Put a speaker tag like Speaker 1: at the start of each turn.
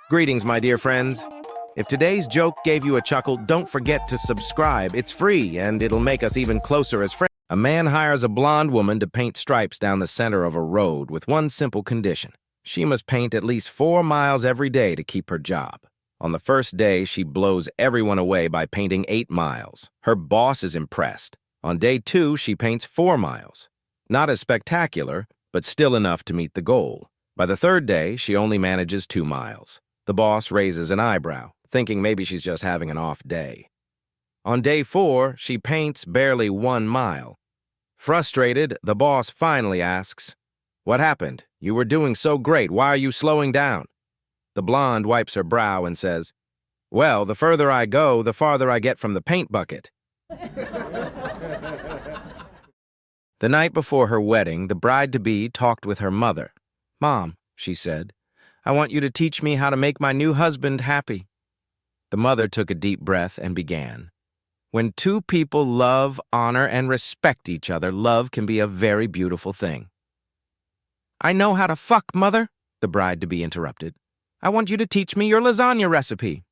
Speaker 1: Greetings, my dear friends. If today's joke gave you a chuckle, don't forget to subscribe. It's free, and it'll make us even closer as friends. A man hires a blonde woman to paint stripes down the center of a road with one simple condition. She must paint at least 4 miles every day to keep her job. On the first day, she blows everyone away by painting 8 miles. Her boss is impressed. On day 2, she paints 4 miles. Not as spectacular, but still enough to meet the goal. By the third day, she only manages 2 miles. The boss raises an eyebrow, thinking maybe she's just having an off day. On day 4, she paints barely 1 mile. Frustrated, the boss finally asks, "What happened? You were doing so great. Why are you slowing down?" The blonde wipes her brow and says, "Well, the further I go, the farther I get from the paint bucket." The night before her wedding, the bride-to-be talked with her mother. "Mom," she said, "I want you to teach me how to make my new husband happy." The mother took a deep breath and began. "When two people love, honor, and respect each other, love can be a very beautiful thing." "I know how to fuck, Mother," the bride-to-be interrupted. "I want you to teach me your lasagna recipe."